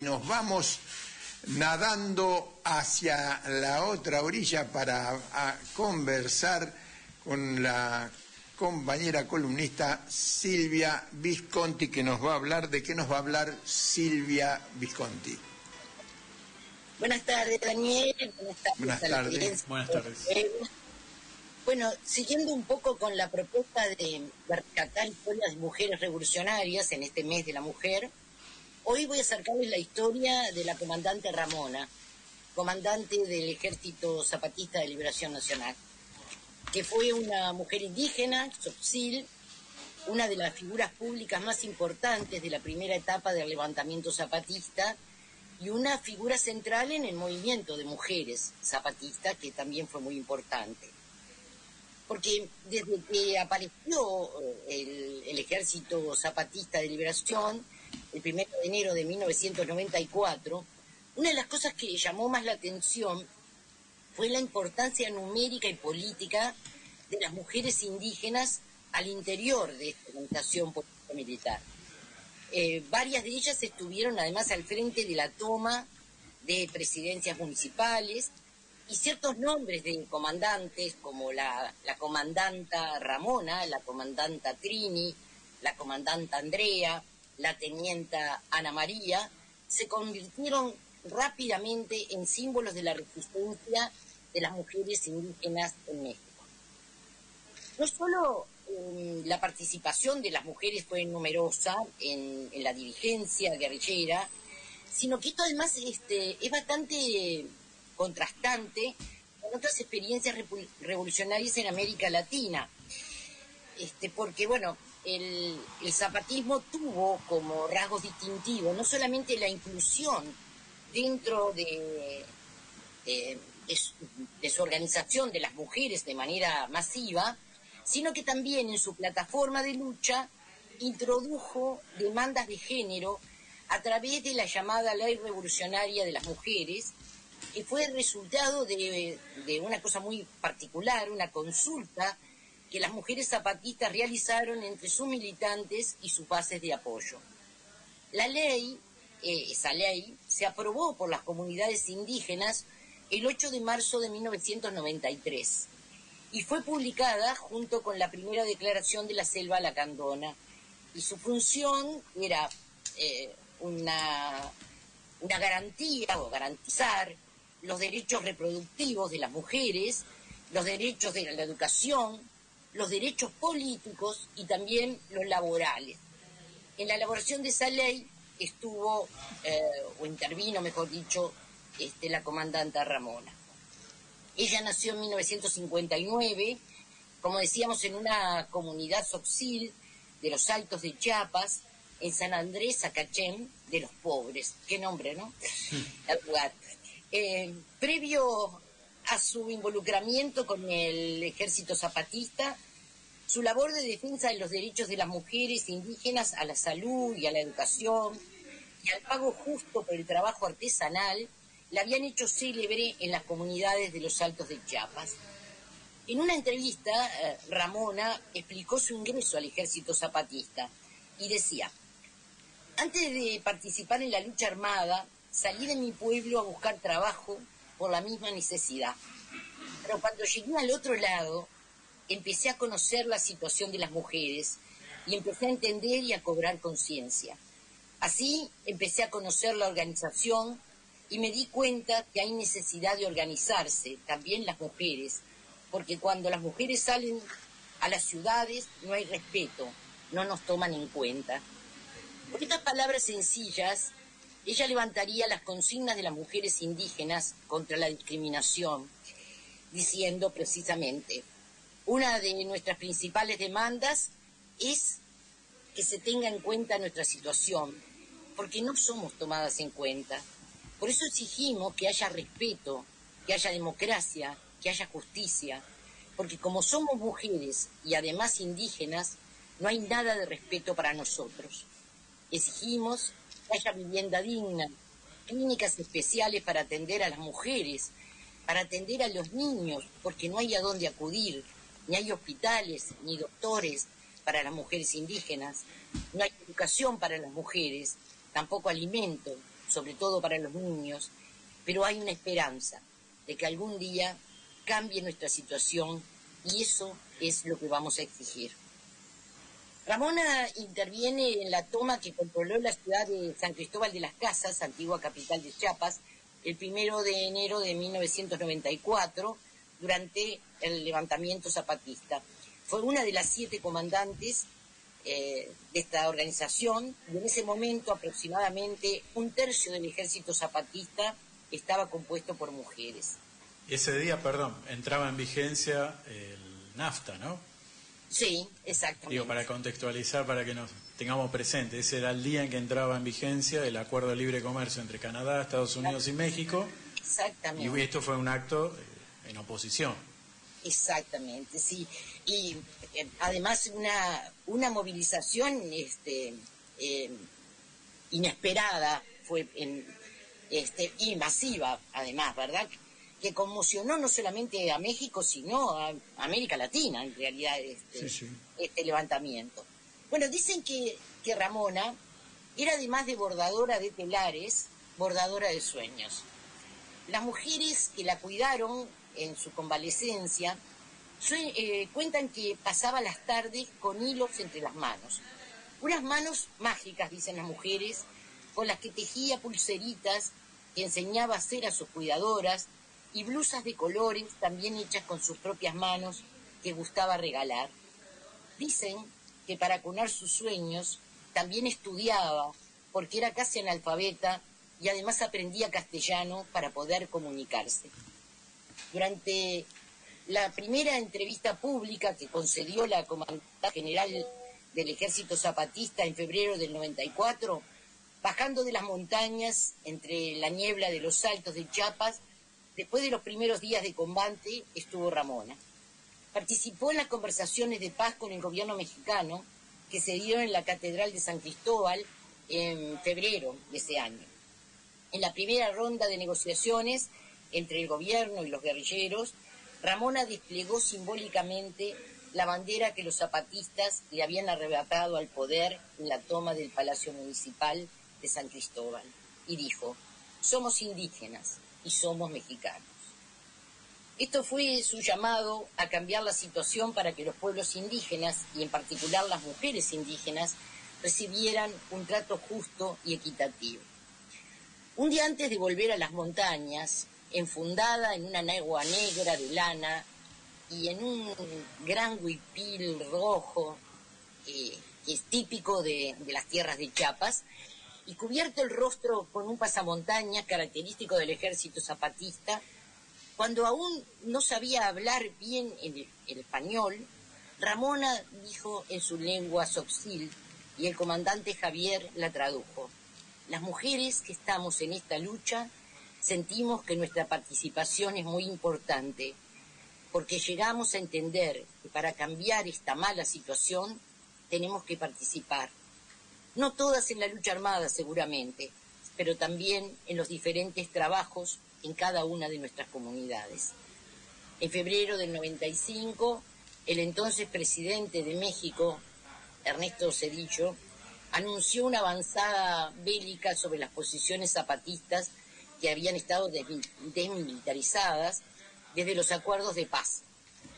nos vamos nadando hacia la otra orilla para conversar con la compañera columnista Silvia Visconti, que nos va a hablar. ¿De qué nos va a hablar Silvia Visconti? Buenas tardes, Daniel. Buenas tardes. Buenas tardes. Bueno, siguiendo un poco con la propuesta de rescatar historias de mujeres revolucionarias en este mes de la mujer, hoy voy a acercarles la historia de la comandante Ramona, comandante del Ejército Zapatista de Liberación Nacional, que fue una mujer indígena, Tzotzil, una de las figuras públicas más importantes de la primera etapa del levantamiento zapatista y una figura central en el movimiento de mujeres zapatistas, que también fue muy importante. Porque desde que apareció el Ejército Zapatista de Liberación, el 1 de enero de 1994, una de las cosas que llamó más la atención fue la importancia numérica y política de las mujeres indígenas al interior de esta organización político-militar. Varias de ellas estuvieron además al frente de la toma de presidencias municipales, y ciertos nombres de comandantes como la comandanta Ramona, la comandanta Trini, la comandanta Andrea, la tenienta Ana María, se convirtieron rápidamente en símbolos de la resistencia de las mujeres indígenas en México. No solo la participación de las mujeres fue numerosa en la dirigencia guerrillera, sino que esto además es bastante contrastante con otras experiencias revolucionarias en América Latina, porque bueno, el zapatismo tuvo como rasgos distintivos no solamente la inclusión dentro de su organización de las mujeres de manera masiva, sino que también en su plataforma de lucha introdujo demandas de género a través de la llamada Ley Revolucionaria de las Mujeres, que fue el resultado de una cosa muy particular, una consulta que las mujeres zapatistas realizaron entre sus militantes y sus bases de apoyo. La ley, esa ley, se aprobó por las comunidades indígenas el 8 de marzo de 1993 y fue publicada junto con la primera declaración de la Selva Lacandona, y su función era una garantía o garantizar los derechos reproductivos de las mujeres, los derechos de la educación, los derechos políticos y también los laborales. En la elaboración de esa ley estuvo, o intervino, mejor dicho, la comandanta Ramona. Ella nació en 1959, como decíamos, en una comunidad Tzotzil de los Altos de Chiapas, en San Andrés Acachén de los Pobres. Qué nombre, ¿no? El lugar. Previo a su involucramiento con el Ejército Zapatista, su labor de defensa de los derechos de las mujeres indígenas a la salud y a la educación y al pago justo por el trabajo artesanal la habían hecho célebre en las comunidades de los Altos de Chiapas. En una entrevista, Ramona explicó su ingreso al Ejército Zapatista y decía: antes de participar en la lucha armada, salí de mi pueblo a buscar trabajo por la misma necesidad. Pero cuando llegué al otro lado, empecé a conocer la situación de las mujeres y empecé a entender y a cobrar conciencia. Así empecé a conocer la organización y me di cuenta que hay necesidad de organizarse, también las mujeres, porque cuando las mujeres salen a las ciudades no hay respeto, no nos toman en cuenta. Por estas palabras sencillas, ella levantaría las consignas de las mujeres indígenas contra la discriminación, diciendo precisamente: una de nuestras principales demandas es que se tenga en cuenta nuestra situación, porque no somos tomadas en cuenta. Por eso exigimos que haya respeto, que haya democracia, que haya justicia, porque como somos mujeres y además indígenas, no hay nada de respeto para nosotros. Exigimos que haya vivienda digna, clínicas especiales para atender a las mujeres, para atender a los niños, porque no hay a dónde acudir, ni hay hospitales, ni doctores para las mujeres indígenas, no hay educación para las mujeres, tampoco alimento, sobre todo para los niños, pero hay una esperanza de que algún día cambie nuestra situación y eso es lo que vamos a exigir. Ramona interviene en la toma que controló la ciudad de San Cristóbal de las Casas, antigua capital de Chiapas, el 1 de enero de 1994, durante el levantamiento zapatista. Fue una de las 7 comandantes de esta organización, y en ese momento aproximadamente 1/3 del ejército zapatista estaba compuesto por mujeres. Ese día, entraba en vigencia el NAFTA, ¿no? Sí, exactamente. Digo, para contextualizar, para que nos tengamos presente, ese era el día en que entraba en vigencia el Acuerdo de Libre Comercio entre Canadá, Estados Unidos y México. Exactamente. Y esto fue un acto en oposición. Exactamente, sí. Y además una movilización inesperada fue y masiva, además, ¿verdad? Que conmocionó no solamente a México, sino a América Latina, en realidad, este levantamiento. Bueno, dicen que Ramona era, además de bordadora de telares, bordadora de sueños. Las mujeres que la cuidaron en su convalecencia cuentan que pasaba las tardes con hilos entre las manos. Unas manos mágicas, dicen las mujeres, con las que tejía pulseritas que enseñaba a hacer a sus cuidadoras, y blusas de colores también hechas con sus propias manos que gustaba regalar. Dicen que para cunar sus sueños también estudiaba, porque era casi analfabeta y además aprendía castellano para poder comunicarse. Durante la primera entrevista pública que concedió la comandante general del Ejército Zapatista en febrero del 94, bajando de las montañas entre la niebla de los Altos de Chiapas, después de los primeros días de combate, estuvo Ramona. Participó en las conversaciones de paz con el gobierno mexicano que se dieron en la Catedral de San Cristóbal en febrero de ese año. En la primera ronda de negociaciones entre el gobierno y los guerrilleros, Ramona desplegó simbólicamente la bandera que los zapatistas le habían arrebatado al poder en la toma del Palacio Municipal de San Cristóbal y dijo: somos indígenas y somos mexicanos. Esto fue su llamado a cambiar la situación para que los pueblos indígenas, y en particular las mujeres indígenas, recibieran un trato justo y equitativo. Un día antes de volver a las montañas, enfundada en una negua negra de lana y en un gran huipil rojo, que es típico de las tierras de Chiapas, y cubierto el rostro con un pasamontañas característico del ejército zapatista, cuando aún no sabía hablar bien el español, Ramona dijo en su lengua tzotzil, y el comandante Javier la tradujo: las mujeres que estamos en esta lucha sentimos que nuestra participación es muy importante, porque llegamos a entender que para cambiar esta mala situación tenemos que participar. No todas en la lucha armada, seguramente, pero también en los diferentes trabajos en cada una de nuestras comunidades. En febrero del 95, el entonces presidente de México, Ernesto Zedillo, anunció una avanzada bélica sobre las posiciones zapatistas que habían estado desmilitarizadas desde los acuerdos de paz,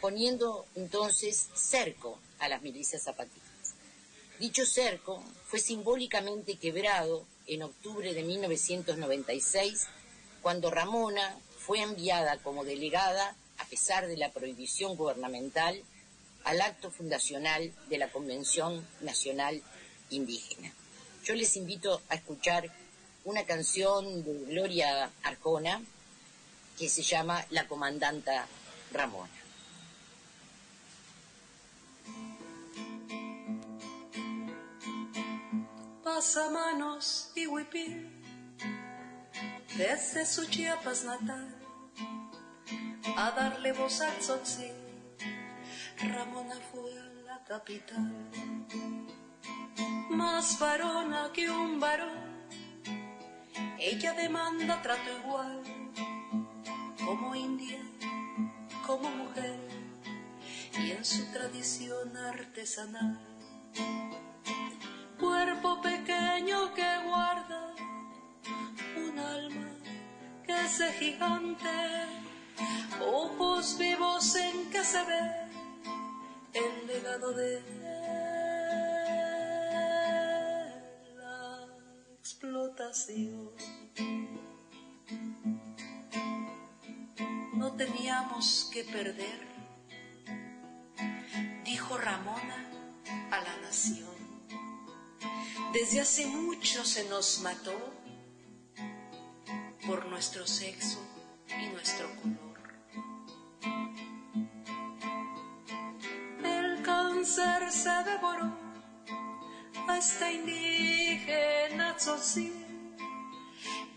poniendo entonces cerco a las milicias zapatistas. Dicho cerco fue simbólicamente quebrado en octubre de 1996, cuando Ramona fue enviada como delegada, a pesar de la prohibición gubernamental, al acto fundacional de la Convención Nacional Indígena. Yo les invito a escuchar una canción de Gloria Arjona que se llama La Comandanta Ramona. Pasamanos y huipil, desde su Chiapas natal, a darle voz al tzotzil, Ramona fue a la capital. Más varona que un varón, ella demanda trato igual, como india, como mujer, y en su tradición artesanal. Cuerpo pequeño que guarda ese gigante, ojos vivos en que se ve el legado de la explotación. No teníamos que perder, dijo Ramona a la nación. Desde hace mucho se nos mató por nuestro sexo y nuestro color. El cáncer se devoró a esta indígena tzotzil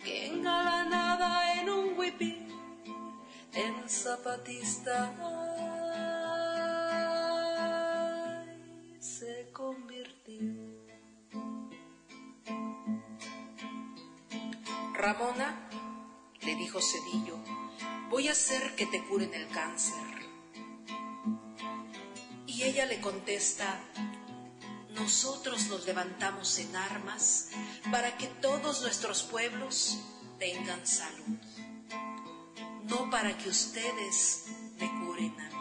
que engalanada en un huipil, en zapatista se convirtió. Ramona, le dijo Cedillo, voy a hacer que te curen el cáncer. Y ella le contesta, nosotros nos levantamos en armas para que todos nuestros pueblos tengan salud, no para que ustedes me curen a mí.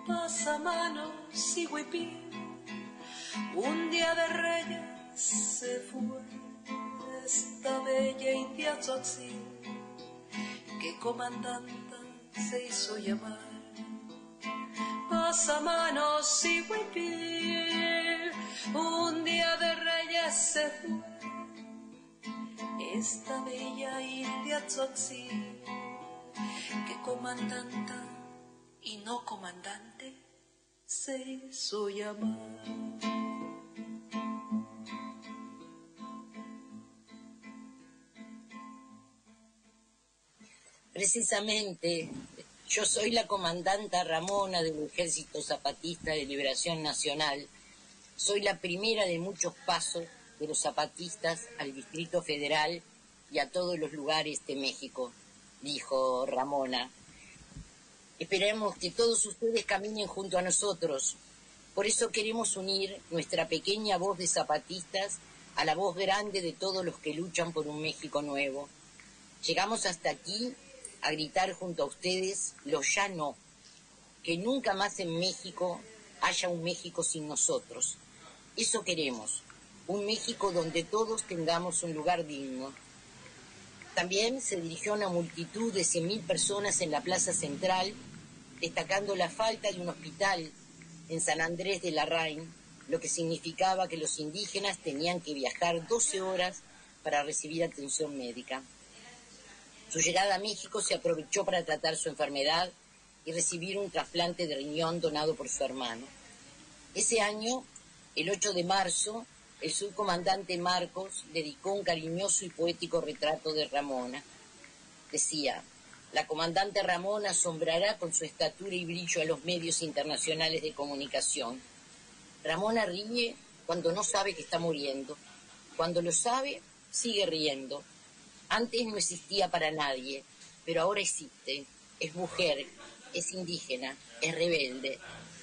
Pasamanos y huipil, un día de reyes se fue esta bella india tzotzil que comandanta se hizo llamar. Pasamanos y huipil, un día de reyes se fue esta bella india tzotzil que comandanta y no comandante se hizo llamar. Precisamente, yo soy la comandanta Ramona del Ejército Zapatista de Liberación Nacional. Soy la primera de muchos pasos de los zapatistas al Distrito Federal y a todos los lugares de México, dijo Ramona. Esperemos que todos ustedes caminen junto a nosotros. Por eso queremos unir nuestra pequeña voz de zapatistas a la voz grande de todos los que luchan por un México nuevo. Llegamos hasta aquí a gritar junto a ustedes los ya no, que nunca más en México haya un México sin nosotros. Eso queremos, un México donde todos tengamos un lugar digno. También se dirigió una multitud de 100.000 personas en la Plaza Central, destacando la falta de un hospital en San Andrés de Larraín, lo que significaba que los indígenas tenían que viajar 12 horas para recibir atención médica. Su llegada a México se aprovechó para tratar su enfermedad y recibir un trasplante de riñón donado por su hermano. Ese año, el 8 de marzo, el subcomandante Marcos dedicó un cariñoso y poético retrato de Ramona. Decía, la comandante Ramona asombrará con su estatura y brillo a los medios internacionales de comunicación. Ramona ríe cuando no sabe que está muriendo. Cuando lo sabe, sigue riendo. Antes no existía para nadie, pero ahora existe. Es mujer, es indígena, es rebelde.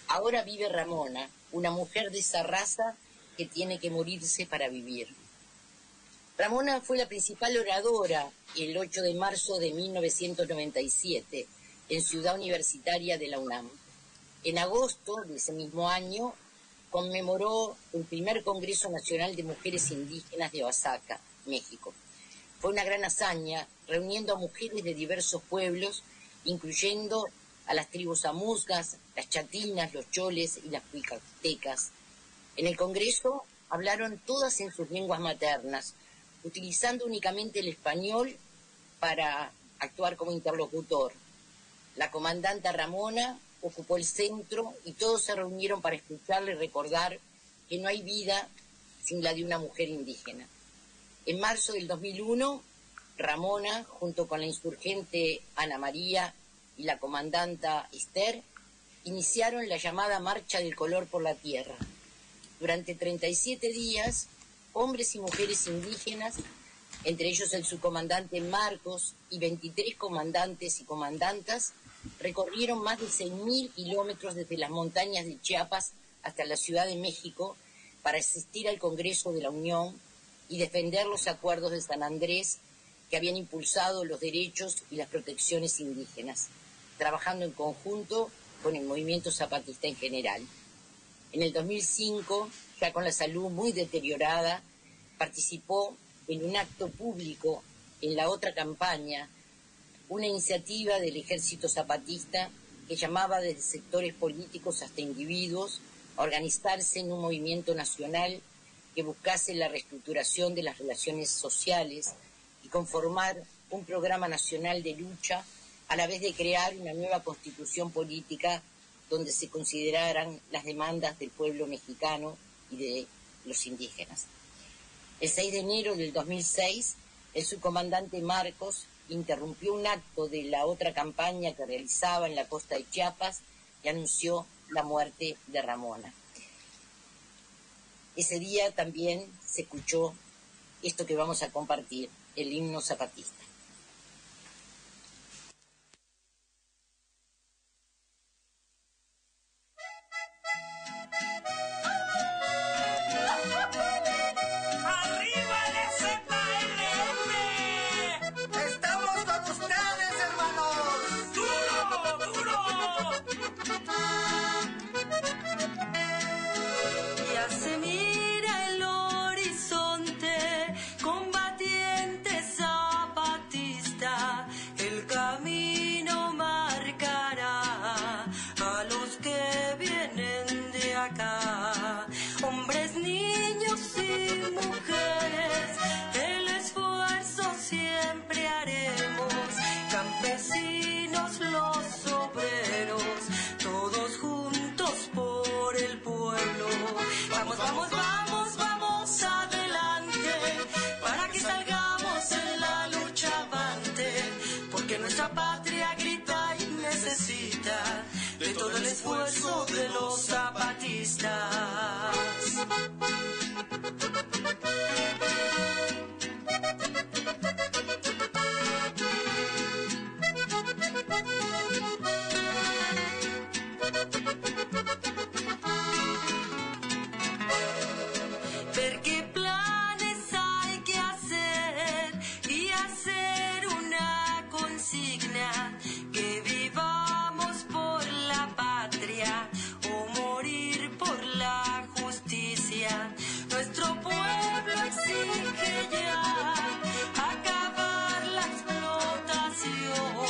Ahora vive Ramona, una mujer de esa raza que tiene que morirse para vivir. Ramona fue la principal oradora el 8 de marzo de 1997 en Ciudad Universitaria de la UNAM. En agosto de ese mismo año conmemoró el primer Congreso Nacional de Mujeres Indígenas de Oaxaca, México. Fue una gran hazaña, reuniendo a mujeres de diversos pueblos, incluyendo a las tribus amuzgas, las chatinas, los choles y las cuicatecas. En el Congreso hablaron todas en sus lenguas maternas, utilizando únicamente el español para actuar como interlocutor. La comandante Ramona ocupó el centro y todos se reunieron para escucharle y recordar que no hay vida sin la de una mujer indígena. En marzo del 2001, Ramona, junto con la insurgente Ana María y la comandanta Esther, iniciaron la llamada Marcha del Color por la Tierra. Durante 37 días, hombres y mujeres indígenas, entre ellos el subcomandante Marcos y 23 comandantes y comandantas, recorrieron más de 6.000 kilómetros desde las montañas de Chiapas hasta la Ciudad de México para asistir al Congreso de la Unión y defender los acuerdos de San Andrés que habían impulsado los derechos y las protecciones indígenas, trabajando en conjunto con el movimiento zapatista en general. En el 2005, ya con la salud muy deteriorada, participó en un acto público en la otra campaña, una iniciativa del Ejército Zapatista que llamaba desde sectores políticos hasta individuos a organizarse en un movimiento nacional que buscase la reestructuración de las relaciones sociales y conformar un programa nacional de lucha a la vez de crear una nueva constitución política donde se consideraran las demandas del pueblo mexicano y de los indígenas. El 6 de enero del 2006, el subcomandante Marcos interrumpió un acto de la otra campaña que realizaba en la costa de Chiapas y anunció la muerte de Ramona. Ese día también se escuchó esto que vamos a compartir, el himno zapatista. Esfuerzo de los zapatistas. Ver qué planes hay que hacer y hacer una consigna que vivamos por la patria o morir por la justicia. Nuestro pueblo exige ya acabar la explotación.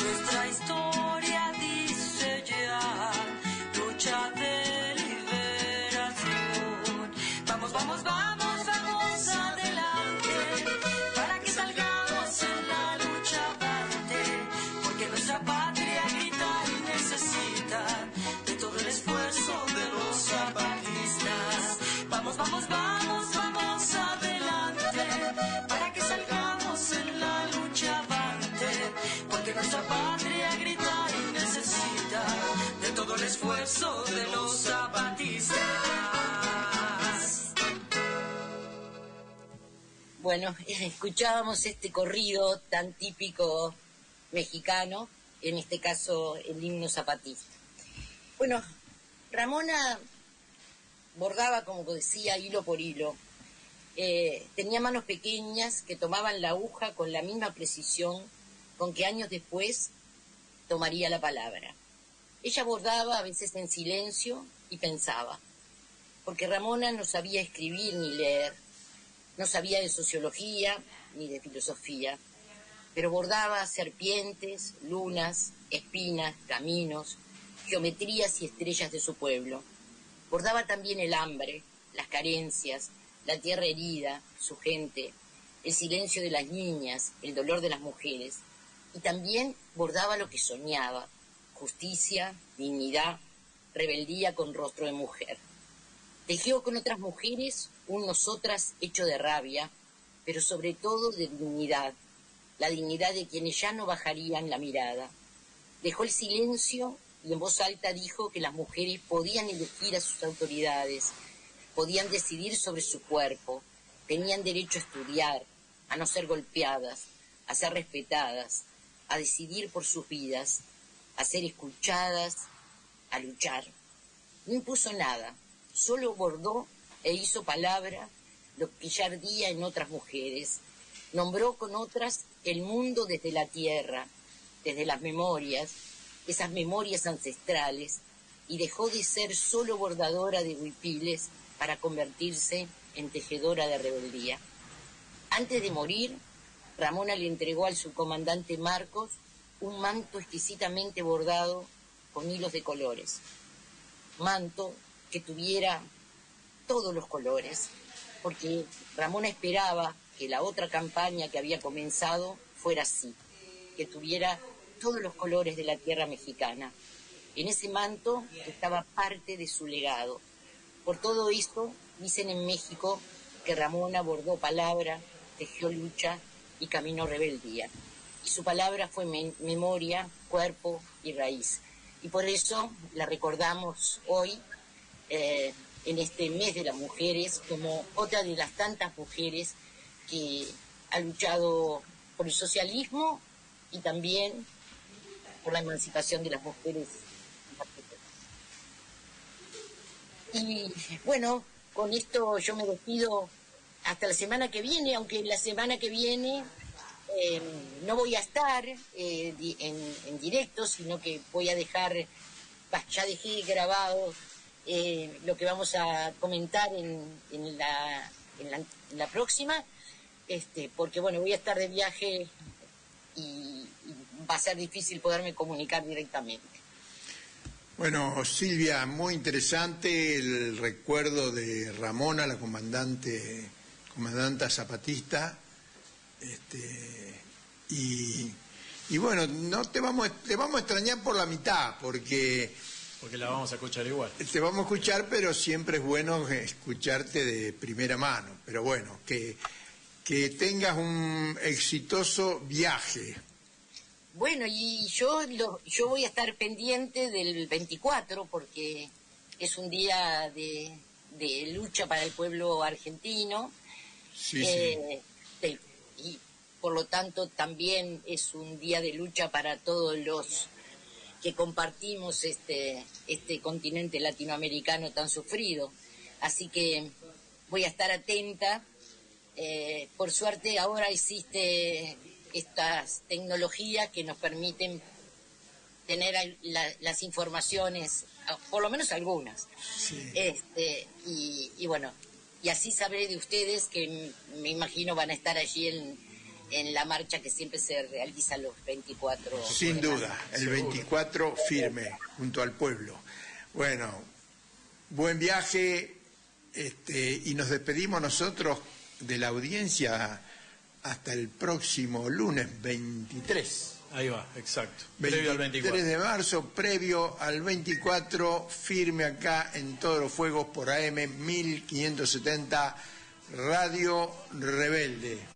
Nuestra historia dice ya lucha de liberación. Vamos, vamos, vamos, vamos adelante para que salgamos en la lucha avante, porque nuestra patria grita y necesita de todo el esfuerzo de los zapatistas. Vamos, vamos, vamos, vamos adelante para que salgamos en la lucha avante, porque nuestra patria grita y necesita de todo el esfuerzo de los zapatistas. Bueno, escuchábamos este corrido tan típico mexicano, en este caso el himno zapatista. Bueno, Ramona bordaba, como decía, hilo por hilo. Tenía manos pequeñas que tomaban la aguja con la misma precisión con que años después tomaría la palabra. Ella bordaba a veces en silencio y pensaba, porque Ramona no sabía escribir ni leer, no sabía de sociología ni de filosofía, pero bordaba serpientes, lunas, espinas, caminos, geometrías y estrellas de su pueblo. Bordaba también el hambre, las carencias, la tierra herida, su gente, el silencio de las niñas, el dolor de las mujeres, y también bordaba lo que soñaba, justicia, dignidad, rebeldía con rostro de mujer. Tejió con otras mujeres un nosotras hecho de rabia, pero sobre todo de dignidad, la dignidad de quienes ya no bajarían la mirada. Dejó el silencio y en voz alta dijo que las mujeres podían elegir a sus autoridades, podían decidir sobre su cuerpo, tenían derecho a estudiar, a no ser golpeadas, a ser respetadas, a decidir por sus vidas, a ser escuchadas, a luchar. No impuso nada, solo bordó e hizo palabra lo que ya ardía en otras mujeres. Nombró con otras el mundo desde la tierra, desde las memorias, esas memorias ancestrales, y dejó de ser solo bordadora de huipiles para convertirse en tejedora de rebeldía. Antes de morir, Ramona le entregó al subcomandante Marcos un manto exquisitamente bordado con hilos de colores. Manto que tuviera todos los colores, porque Ramona esperaba que la otra campaña que había comenzado fuera así, que tuviera todos los colores de la tierra mexicana. En ese manto estaba parte de su legado. Por todo esto, dicen en México que Ramona bordó palabra, tejió lucha y caminó rebeldía. Y su palabra fue memoria, cuerpo y raíz. Y por eso la recordamos hoy, en este mes de las mujeres, como otra de las tantas mujeres que ha luchado por el socialismo y también por la emancipación de las mujeres. Y bueno, con esto yo me despido hasta la semana que viene, aunque la semana que viene no voy a estar en directo, sino que voy a dejar, ya dejé grabado lo que vamos a comentar en la próxima, porque bueno, voy a estar de viaje y va a ser difícil poderme comunicar directamente. Bueno, Silvia, muy interesante el recuerdo de Ramona, la comandanta zapatista, y bueno, no te vamos a extrañar por la mitad, porque la vamos a escuchar igual. Te vamos a escuchar, pero siempre es bueno escucharte de primera mano. Pero bueno, que tengas un exitoso viaje. Bueno, y yo voy a estar pendiente del 24, porque es un día de lucha para el pueblo argentino. Sí, y por lo tanto también es un día de lucha para todos los que compartimos este continente latinoamericano tan sufrido. Así que voy a estar atenta. Por suerte ahora existe estas tecnologías que nos permiten tener las informaciones, por lo menos algunas. sí. Y bueno, y así sabré de ustedes, que me imagino van a estar allí en la marcha que siempre se realiza los 24. Sin duda, el 24 firme, junto al pueblo. Bueno, buen viaje, y nos despedimos nosotros de la audiencia hasta el próximo lunes 23. Ahí va, exacto. Previo al 24. 23 de marzo, previo al 24, firme acá en Todos los Fuegos por AM 1570, Radio Rebelde.